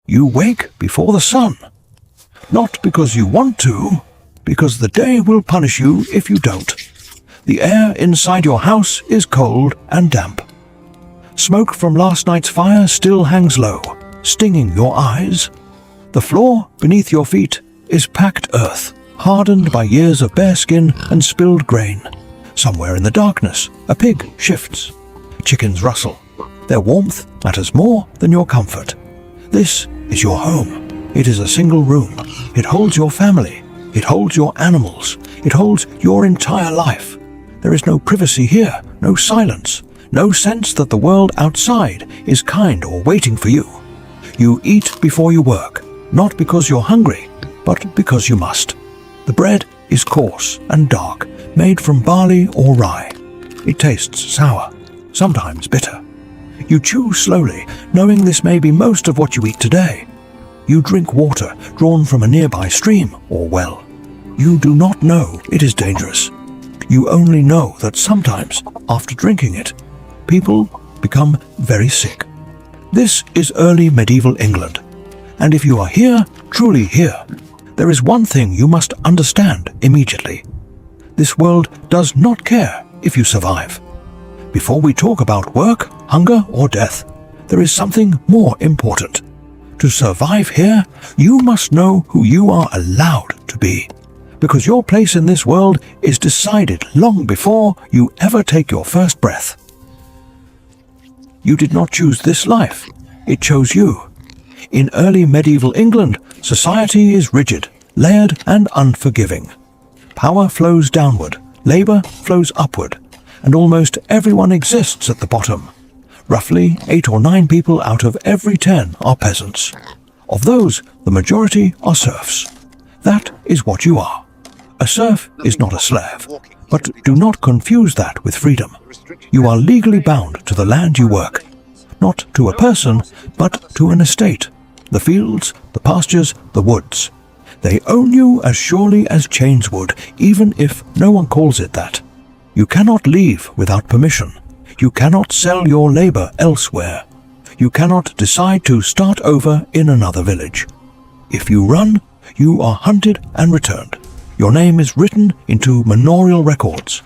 You wake before the sun. Not because you want to, because the day will punish you if you don't. The air inside your house is cold and damp. Smoke from last night's fire still hangs low, stinging your eyes. The floor beneath your feet is packed earth, hardened by years of bare skin and spilled grain. Somewhere in the darkness, a pig shifts. Chickens rustle. Their warmth matters more than your comfort. This is your home. It is a single room. It holds your family. It holds your animals. It holds your entire life. There is no privacy here, no silence, no sense that the world outside is kind or waiting for you. You eat before you work, not because you're hungry, but because you must. The bread is coarse and dark, made from barley or rye. It tastes sour, sometimes bitter. You chew slowly, knowing this may be most of what you eat today. You drink water drawn from a nearby stream or well. You do not know it is dangerous. You only know that sometimes, after drinking it, people become very sick. This is early medieval England. And if you are here, truly here, there is one thing you must understand immediately. This world does not care if you survive. Before we talk about work, hunger, or death, there is something more important. To survive here, you must know who you are allowed to be, because your place in this world is decided long before you ever take your first breath. You did not choose this life, it chose you. In early medieval England, society is rigid, layered, and unforgiving. Power flows downward, labor flows upward, and almost everyone exists at the bottom. Roughly 8 or 9 people out of every 10 are peasants. Of those, the majority are serfs. That is what you are. A serf is not a slave, but do not confuse that with freedom. You are legally bound to the land you work, not to a person, but to an estate, the fields, the pastures, the woods. They own you as surely as chains would, even if no one calls it that. You cannot leave without permission. You cannot sell your labor elsewhere. You cannot decide to start over in another village. If you run, you are hunted and returned. Your name is written into manorial records.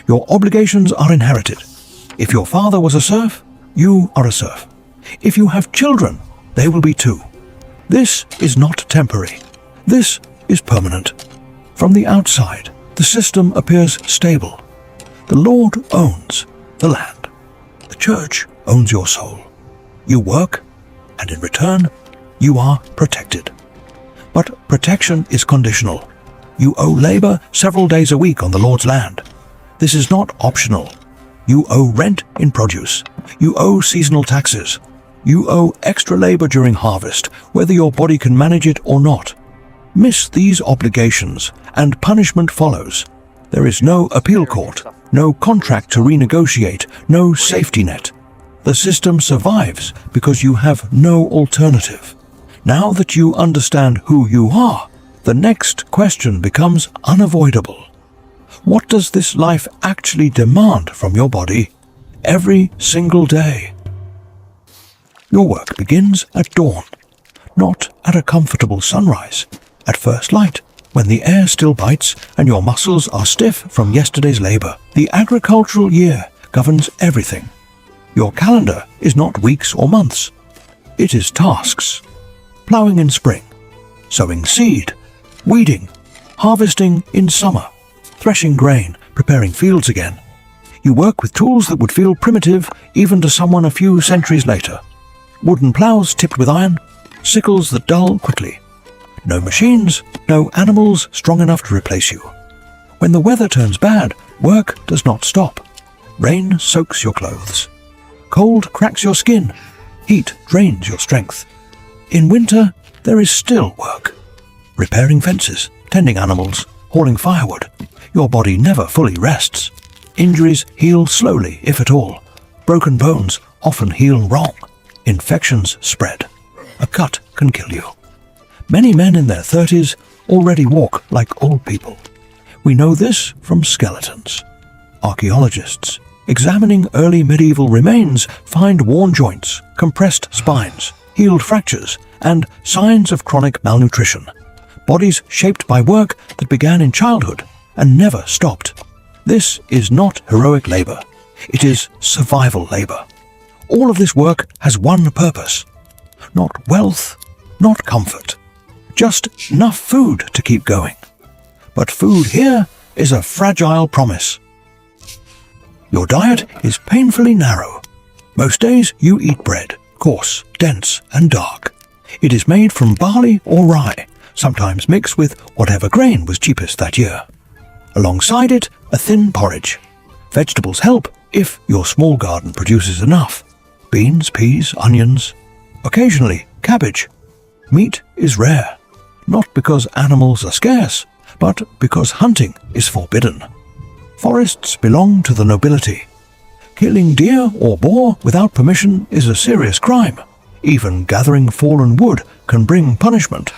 Your obligations are inherited. If your father was a serf, you are a serf. If you have children, they will be too. This is not temporary. This is permanent. From the outside, the system appears stable. The Lord owns the land. The church owns your soul. You work, and in return, you are protected. But protection is conditional. You owe labor several days a week on the Lord's land. This is not optional. You owe rent in produce. You owe seasonal taxes. You owe extra labor during harvest, whether your body can manage it or not. Miss these obligations, and punishment follows. There is no appeal court, no contract to renegotiate, no safety net. The system survives because you have no alternative. Now that you understand who you are, the next question becomes unavoidable. What does this life actually demand from your body every single day? Your work begins at dawn, not at a comfortable sunrise, at first light, when the air still bites and your muscles are stiff from yesterday's labor. The agricultural year governs everything. Your calendar is not weeks or months. It is tasks. Plowing in spring, sowing seed, weeding, harvesting in summer, threshing grain, preparing fields again. You work with tools that would feel primitive even to someone a few centuries later. Wooden plows tipped with iron, sickles that dull quickly. No machines, no animals strong enough to replace you. When the weather turns bad, work does not stop. Rain soaks your clothes. Cold cracks your skin. Heat drains your strength. In winter, there is still work. Repairing fences, tending animals, hauling firewood. Your body never fully rests. Injuries heal slowly, if at all. Broken bones often heal wrong. Infections spread. A cut can kill you. Many men in their 30s already walk like old people. We know this from skeletons. Archaeologists, examining early medieval remains, find worn joints, compressed spines, healed fractures, and signs of chronic malnutrition. Bodies shaped by work that began in childhood and never stopped. This is not heroic labor. It is survival labor. All of this work has one purpose. Not wealth, not comfort. Just enough food to keep going. But food here is a fragile promise. Your diet is painfully narrow. Most days you eat bread, coarse, dense, and dark. It is made from barley or rye, sometimes mixed with whatever grain was cheapest that year. Alongside it, a thin porridge. Vegetables help if your small garden produces enough. Beans, peas, onions, occasionally cabbage. Meat is rare, not because animals are scarce, but because hunting is forbidden. Forests belong to the nobility. Killing deer or boar without permission is a serious crime. Even gathering fallen wood can bring punishment.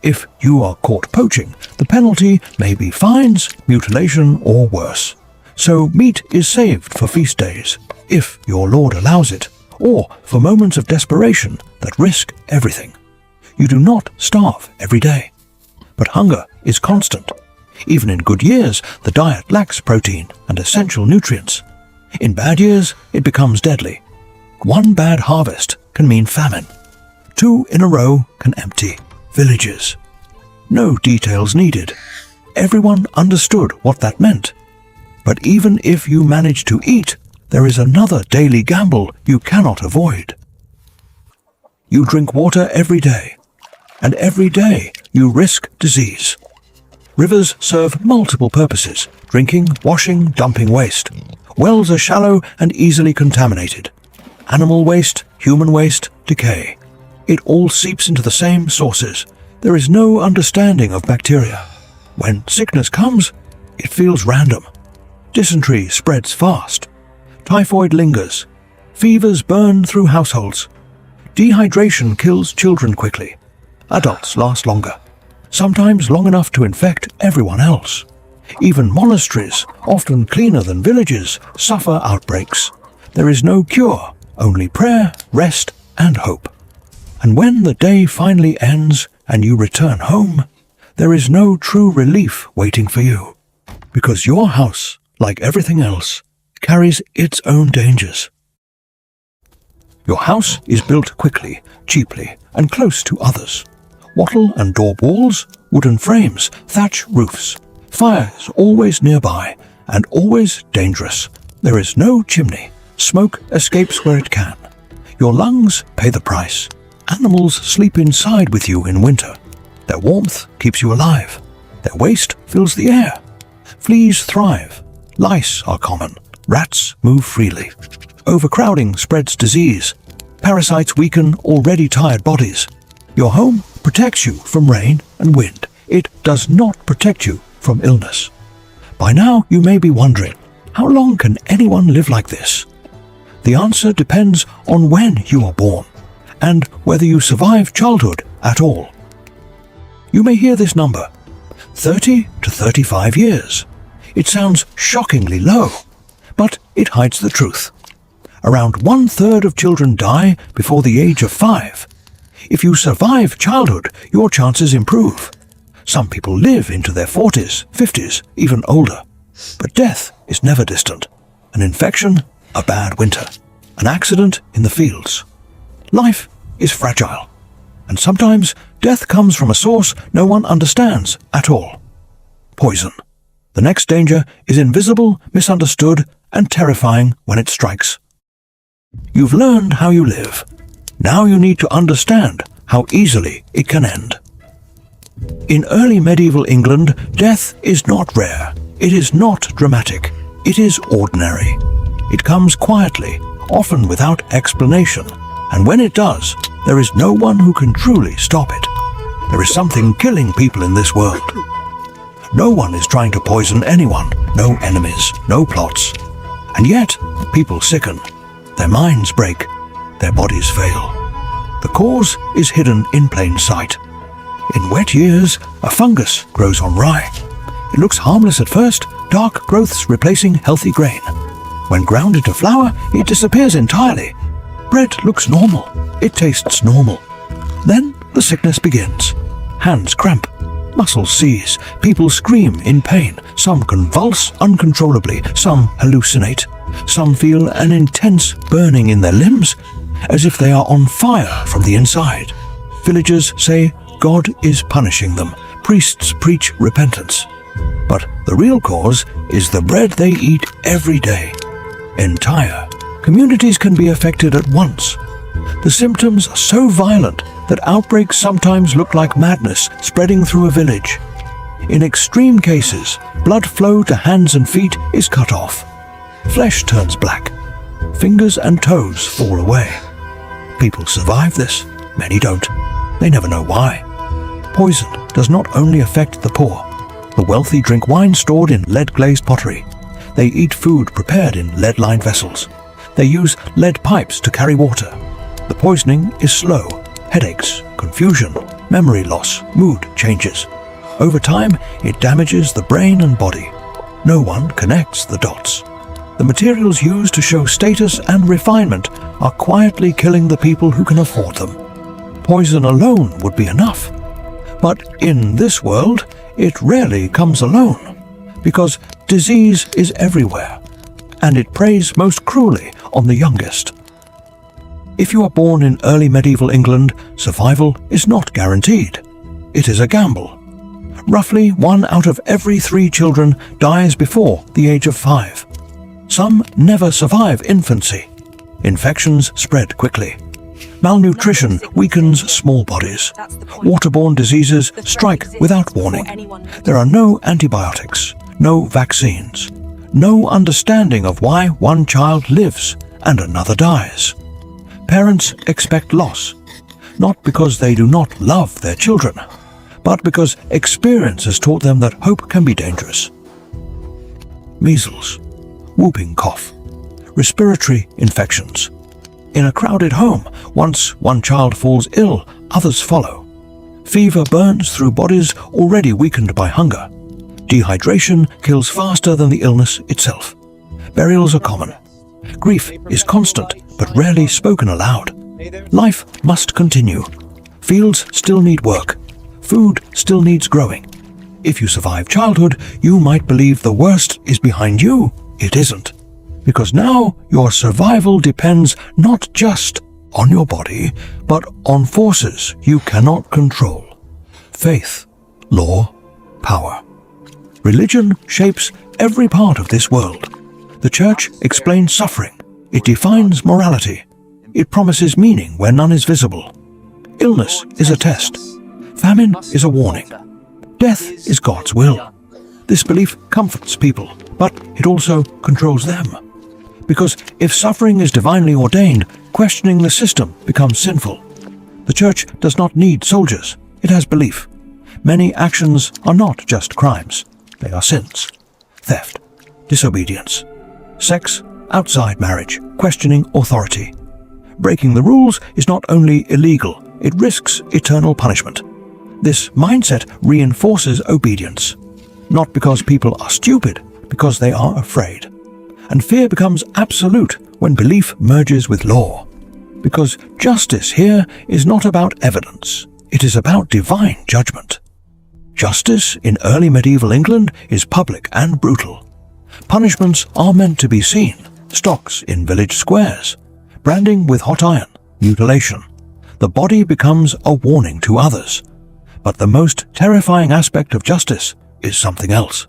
If you are caught poaching, the penalty may be fines, mutilation, or worse. So meat is saved for feast days, if your lord allows it, or for moments of desperation that risk everything. You do not starve every day. But hunger is constant. Even in good years, the diet lacks protein and essential nutrients. In bad years, it becomes deadly. One bad harvest can mean famine. 2 in a row can empty villages. No details needed. Everyone understood what that meant. But even if you manage to eat, there is another daily gamble you cannot avoid. You drink water every day, and every day you risk disease. Rivers serve multiple purposes: drinking, washing, dumping waste. Wells are shallow and easily contaminated. Animal waste, human waste, decay. It all seeps into the same sources. There is no understanding of bacteria. When sickness comes, it feels random. Dysentery spreads fast. Typhoid lingers. Fevers burn through households. Dehydration kills children quickly. Adults last longer, sometimes long enough to infect everyone else. Even monasteries, often cleaner than villages, suffer outbreaks. There is no cure, only prayer, rest, and hope. And when the day finally ends and you return home, there is no true relief waiting for you, because your house, like everything else, carries its own dangers. Your house is built quickly, cheaply, and close to others. Wattle and daub walls, wooden frames, thatch roofs. Fire is always nearby, and always dangerous. There is no chimney. Smoke escapes where it can. Your lungs pay the price. Animals sleep inside with you in winter. Their warmth keeps you alive. Their waste fills the air. Fleas thrive. Lice are common. Rats move freely. Overcrowding spreads disease. Parasites weaken already tired bodies. Your home protects you from rain and wind. It does not protect you from illness. By now you may be wondering, how long can anyone live like this? The answer depends on when you are born, and whether you survive childhood at all. You may hear this number, 30 to 35 years. It sounds shockingly low, but it hides the truth. Around 1/3 of children die before the age of 5. If you survive childhood, your chances improve. Some people live into their 40s, 50s, even older. But death is never distant. An infection, a bad winter, an accident in the fields. Life is fragile, and sometimes death comes from a source no one understands at all. Poison. The next danger is invisible, misunderstood, and terrifying when it strikes. You've learned how you live. Now you need to understand how easily it can end. In early medieval England, death is not rare. It is not dramatic. It is ordinary. It comes quietly, often without explanation, and when it does, there is no one who can truly stop it. There is something killing people in this world. No one is trying to poison anyone, no enemies, no plots. And yet, people sicken. Their minds break. Their bodies fail. The cause is hidden in plain sight. In wet years, a fungus grows on rye. It looks harmless at first, dark growths replacing healthy grain. When ground into flour, it disappears entirely. Bread looks normal. It tastes normal. Then the sickness begins. Hands cramp, muscles seize, people scream in pain, some convulse uncontrollably, some hallucinate, some feel an intense burning in their limbs, as if they are on fire from the inside. Villagers say God is punishing them, priests preach repentance. But the real cause is the bread they eat every day. Entire communities can be affected at once. The symptoms are so violent that outbreaks sometimes look like madness spreading through a village. In extreme cases, blood flow to hands and feet is cut off. Flesh turns black. Fingers and toes fall away. People survive this. Many don't. They never know why. Poison does not only affect the poor. The wealthy drink wine stored in lead-glazed pottery. They eat food prepared in lead-lined vessels. They use lead pipes to carry water. The poisoning is slow. Headaches, confusion, memory loss, mood changes. Over time, it damages the brain and body. No one connects the dots. The materials used to show status and refinement are quietly killing the people who can afford them. Poison alone would be enough. But in this world, it rarely comes alone, because disease is everywhere, and it preys most cruelly on the youngest. If you are born in early medieval England, survival is not guaranteed. It is a gamble. Roughly 1 out of every 3 children dies before the age of 5. Some never survive infancy. Infections spread quickly. Malnutrition weakens small bodies. Waterborne diseases strike without warning. There are no antibiotics, no vaccines, no understanding of why one child lives and another dies. Parents expect loss, not because they do not love their children, but because experience has taught them that hope can be dangerous. Measles, whooping cough, respiratory infections. In a crowded home, once one child falls ill, others follow. Fever burns through bodies already weakened by hunger. Dehydration kills faster than the illness itself. Burials are common. Grief is constant, but rarely spoken aloud. Life must continue. Fields still need work. Food still needs growing. If you survive childhood, you might believe the worst is behind you. It isn't. Because now your survival depends not just on your body, but on forces you cannot control. Faith, law, power. Religion shapes every part of this world. The church explains suffering. It defines morality. It promises meaning where none is visible. Illness is a test. Famine is a warning. Death is God's will. This belief comforts people, but it also controls them. Because if suffering is divinely ordained, questioning the system becomes sinful. The church does not need soldiers. It has belief. Many actions are not just crimes. They are sins. Theft, disobedience, sex outside marriage, questioning authority. Breaking the rules is not only illegal, it risks eternal punishment. This mindset reinforces obedience. Not because people are stupid, because they are afraid. And fear becomes absolute when belief merges with law. Because justice here is not about evidence, it is about divine judgment. Justice in early medieval England is public and brutal. Punishments are meant to be seen, stocks in village squares, branding with hot iron, mutilation. The body becomes a warning to others. But the most terrifying aspect of justice is something else.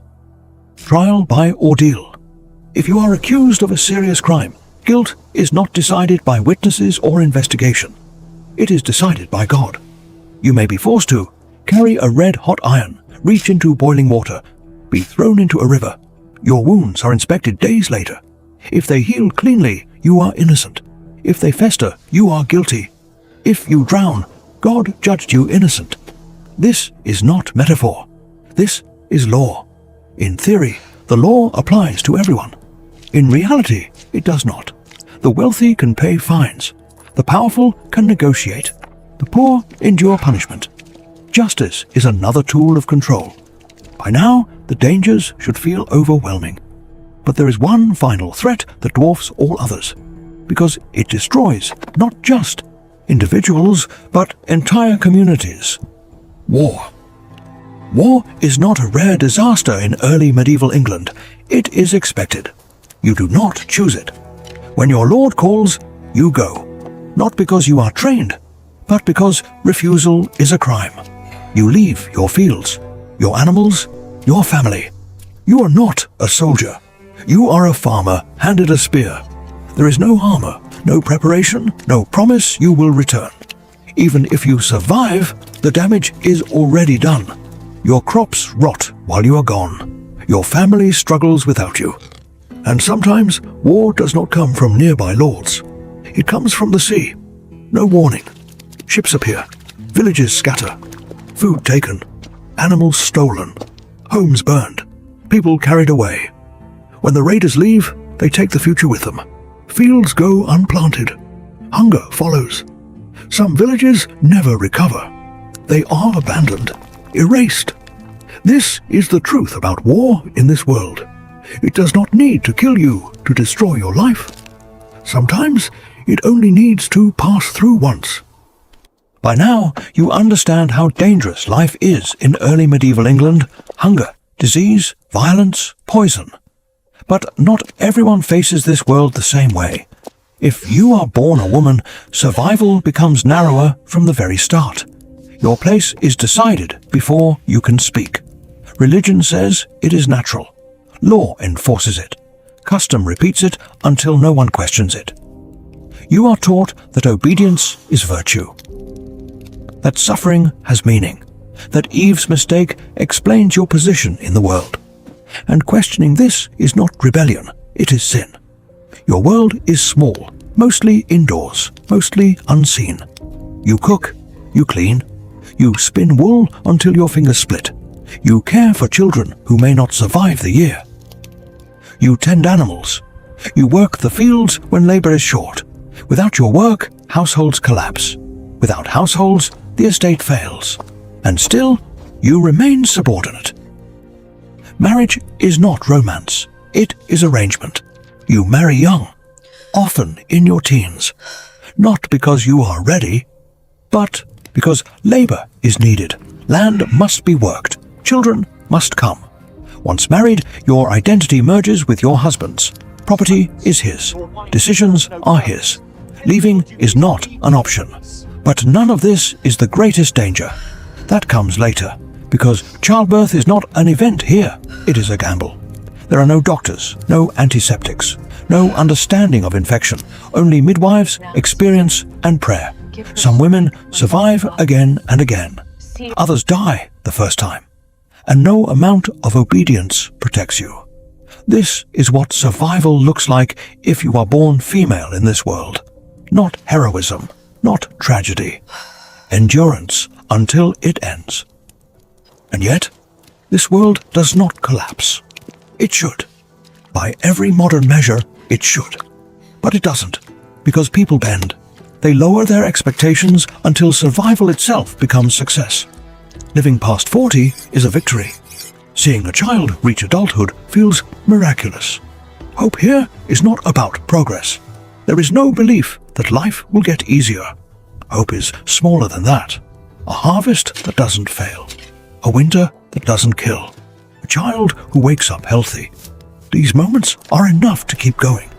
Trial by ordeal. If you are accused of a serious crime, guilt is not decided by witnesses or investigation. It is decided by God. You may be forced to carry a red-hot iron, reach into boiling water, be thrown into a river. Your wounds are inspected days later. If they heal cleanly, you are innocent. If they fester, you are guilty. If you drown, God judged you innocent. This is not metaphor. This is law. In theory, the law applies to everyone. In reality, it does not. The wealthy can pay fines. The powerful can negotiate. The poor endure punishment. Justice is another tool of control. By now, the dangers should feel overwhelming. But there is one final threat that dwarfs all others, because it destroys not just individuals, but entire communities. War. War is not a rare disaster in early medieval England. It is expected. You do not choose it. When your lord calls, you go. Not because you are trained, but because refusal is a crime. You leave your fields, your animals, your family. You are not a soldier. You are a farmer handed a spear. There is no armor, no preparation, no promise you will return. Even if you survive, the damage is already done. Your crops rot while you are gone. Your family struggles without you. And sometimes war does not come from nearby lords. It comes from the sea. No warning. Ships appear. Villages scatter. Food taken. Animals stolen. Homes burned. People carried away. When the raiders leave, they take the future with them. Fields go unplanted. Hunger follows. Some villages never recover. They are abandoned, erased. This is the truth about war in this world. It does not need to kill you to destroy your life. Sometimes it only needs to pass through once. By now, you understand how dangerous life is in early medieval England. Hunger, disease, violence, poison. But not everyone faces this world the same way. If you are born a woman, survival becomes narrower from the very start. Your place is decided before you can speak. Religion says it is natural. Law enforces it. Custom repeats it until no one questions it. You are taught that obedience is virtue, that suffering has meaning, that Eve's mistake explains your position in the world. And questioning this is not rebellion, it is sin. Your world is small, mostly indoors, mostly unseen. You cook, you clean, you spin wool until your fingers split. You care for children who may not survive the year. You tend animals. You work the fields when labor is short. Without your work, households collapse. Without households, the estate fails. And still, you remain subordinate. Marriage is not romance. It is arrangement. You marry young, often in your teens. Not because you are ready, but because labor is needed. Land must be worked. Children must come. Once married, your identity merges with your husband's. Property is his. Decisions are his. Leaving is not an option. But none of this is the greatest danger. That comes later, because childbirth is not an event here. It is a gamble. There are no doctors, no antiseptics, no understanding of infection, only midwives, experience, and prayer. Some women survive again and again. Others die the first time. And no amount of obedience protects you. This is what survival looks like if you are born female in this world. Not heroism, not tragedy. Endurance until it ends. And yet, this world does not collapse. It should. By every modern measure, it should. But it doesn't, because people bend. They lower their expectations until survival itself becomes success. Living past 40 is a victory. Seeing a child reach adulthood feels miraculous. Hope here is not about progress. There is no belief that life will get easier. Hope is smaller than that. A harvest that doesn't fail. A winter that doesn't kill. A child who wakes up healthy. These moments are enough to keep going.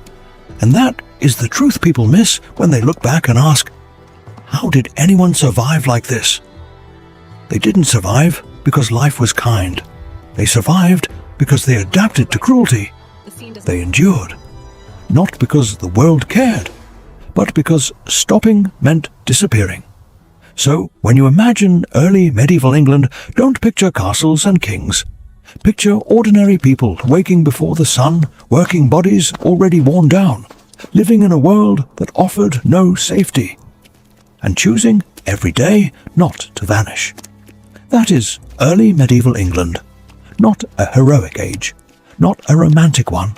And that is the truth people miss when they look back and ask, how did anyone survive like this? They didn't survive because life was kind. They survived because they adapted to cruelty. They endured. Not because the world cared, but because stopping meant disappearing. So, when you imagine early medieval England, don't picture castles and kings. Picture ordinary people waking before the sun, working bodies already worn down, living in a world that offered no safety, and choosing every day not to vanish. That is early medieval England, not a heroic age, not a romantic one,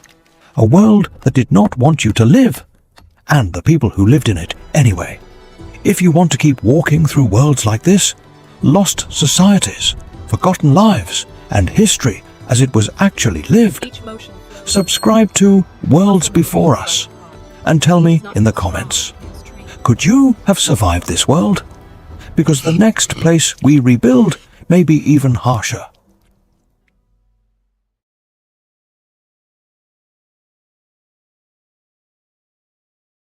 a world that did not want you to live, and the people who lived in it anyway. If you want to keep walking through worlds like this, lost societies, forgotten lives, and history as it was actually lived, subscribe to Worlds Before Us and tell me in the comments. Could you have survived this world? Because the next place we rebuild may be even harsher.